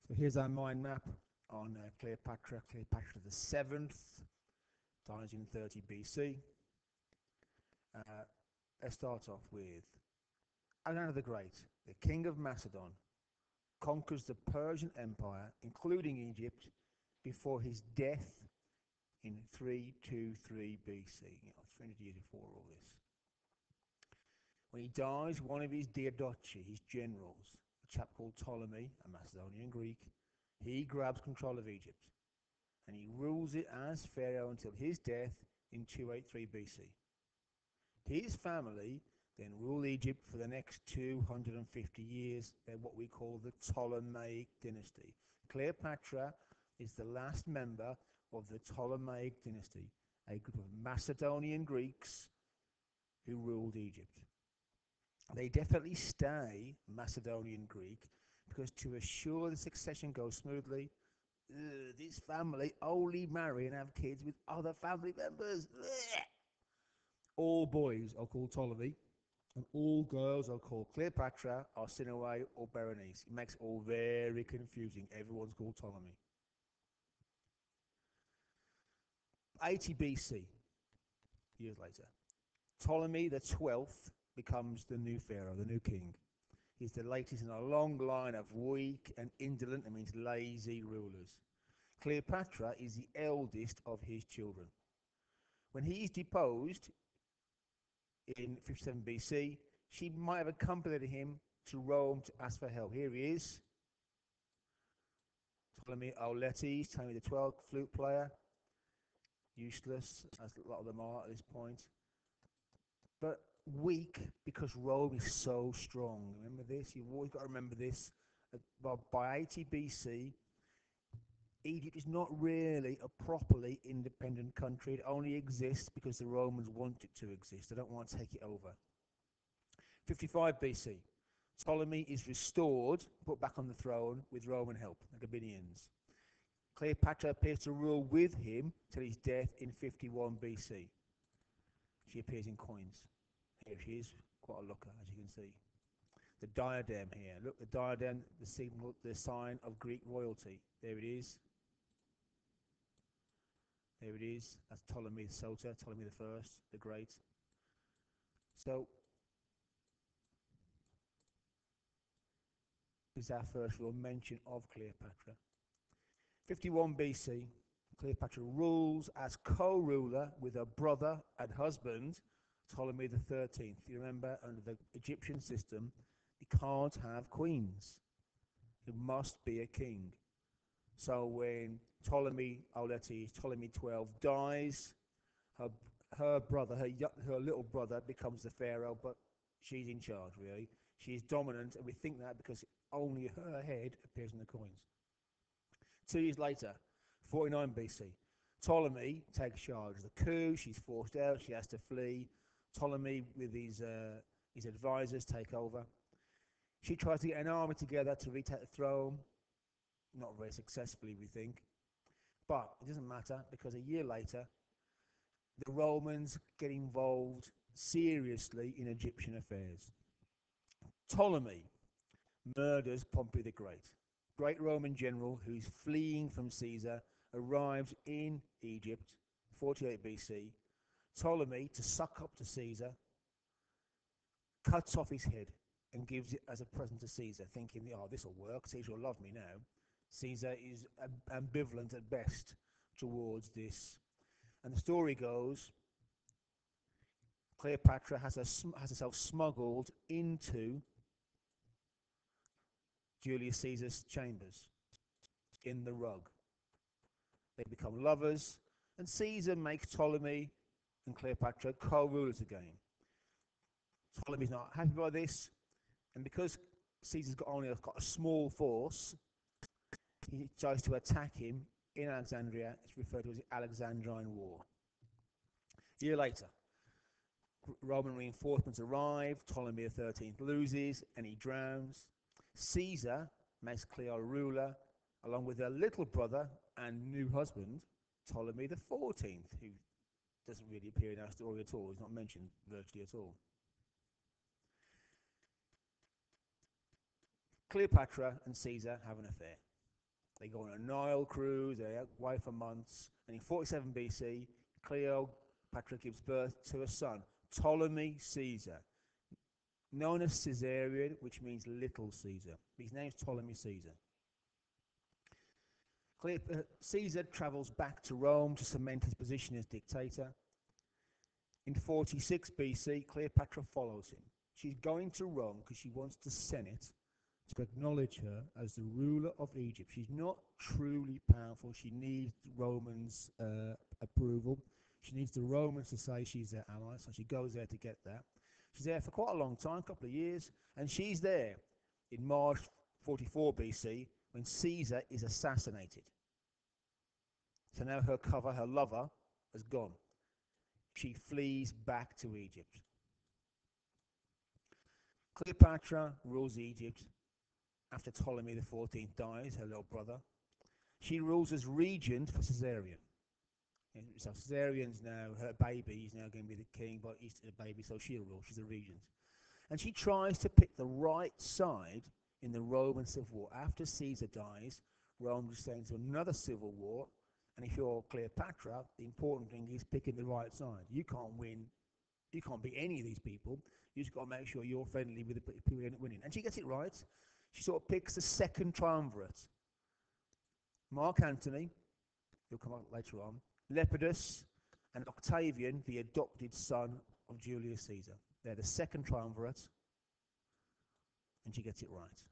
So here's our mind map on Cleopatra. Cleopatra the Seventh dies in 30 BC. Let's start off with Alexander the Great, the king of Macedon, conquers the Persian Empire, including Egypt, before his death in 323 BC, 300 years before all this. When he dies, one of his diadochi, his generals, a chap called Ptolemy, a Macedonian Greek, he grabs control of Egypt and he rules it as pharaoh until his death in 283 BC. His family then rule Egypt for the next 250 years. They're what we call the Ptolemaic dynasty. Cleopatra is the last member of the Ptolemaic dynasty, a group of Macedonian Greeks who ruled Egypt. They definitely stay Macedonian Greek because to assure the succession goes smoothly, this family only marry and have kids with other family members. All boys are called Ptolemy, and all girls are called Cleopatra, Arsinoe, or Berenice. It makes it all very confusing. Everyone's called Ptolemy. 80 BC, years later, Ptolemy the 12th becomes the new pharaoh, the new king. He's the latest in a long line of weak and indolent, that means lazy, rulers. Cleopatra is the eldest of his children. When he is deposed in 57 BC, she might have accompanied him to Rome to ask for help. Here he is, Ptolemy Auletes, Ptolemy the 12th, flute player, useless, as a lot of them are at this point, but weak because Rome is so strong. Remember this? You've always got to remember this. By 80 BC, Egypt is not really a properly independent country. It only exists because the Romans want it to exist. They don't want to take it over. 55 BC, Ptolemy is restored, put back on the throne with Roman help, the Gabinians. Cleopatra appears to rule with him till his death in 51 BC. She appears in coins. Here she is, quite a looker, as you can see. The diadem here. Look, the diadem, the signal, the sign of Greek royalty. There it is. There it is. That's Ptolemy Soter, Ptolemy the First, the Great. So, this is our first real mention of Cleopatra. 51 BC, Cleopatra rules as co-ruler with her brother and husband, Ptolemy the 13th. You remember, under the Egyptian system, you can't have queens. It must be a king. So when Ptolemy Auletes, Ptolemy 12, dies, her brother, her little brother, becomes the pharaoh, but she's in charge, really. She's dominant, and we think that because only her head appears in the coins. 2 years later, 49 BC, Ptolemy takes charge of the coup. She's forced out. She has to flee. Ptolemy, with his advisors, take over. She tries to get an army together to retake the throne. Not very successfully, we think. But it doesn't matter because a year later, the Romans get involved seriously in Egyptian affairs. Ptolemy murders Pompey the Great. Great Roman general who's fleeing from Caesar arrives in Egypt, 48 BC. Ptolemy, to suck up to Caesar, cuts off his head and gives it as a present to Caesar, thinking, oh, this will work. Caesar will love me now. Caesar is ambivalent at best towards this. And the story goes, Cleopatra has herself smuggled into Julius Caesar's chambers in the rug. They become lovers, and Caesar makes Ptolemy and Cleopatra co-rulers again. Ptolemy's not happy by this, and because Caesar's only got a small force, he tries to attack him in Alexandria. It's referred to as the Alexandrine War. A year later, Roman reinforcements arrive. Ptolemy XIII loses and he drowns. Caesar makes Cleo ruler, along with her little brother and new husband, Ptolemy XIV, who doesn't really appear in our story at all. He's not mentioned virtually at all. Cleopatra and Caesar have an affair. They go on a Nile cruise, they're away for months, and in 47 BC, Cleopatra gives birth to a son, Ptolemy Caesar, known as Caesarion, which means little Caesar. His name's Ptolemy Caesar. Caesar travels back to Rome to cement his position as dictator. In 46 BC, Cleopatra follows him. She's going to Rome because she wants the Senate to acknowledge her as the ruler of Egypt. She's not truly powerful. She needs Romans' approval. She needs the Romans to say she's their ally, so she goes there to get that. She's there for quite a long time, a couple of years, and she's there in March 44 BC when Caesar is assassinated. So now her lover, has gone. She flees back to Egypt. Cleopatra rules Egypt after Ptolemy XIV dies, her little brother. She rules as regent for Caesarion. So Caesarion's now, her baby, he's now going to be the king, but he's the baby, so she'll rule. She's a regent. And she tries to pick the right side in the Roman Civil War. After Caesar dies, Rome descends into another civil war. And if you're Cleopatra, the important thing is picking the right side. You can't win. You can't beat any of these people. You just got to make sure you're friendly with the people who end up winning. And she gets it right. She sort of picks the second triumvirate. Mark Antony, he'll come up later on, Lepidus, and Octavian, the adopted son of Julius Caesar. They're the second triumvirate, and she gets it right.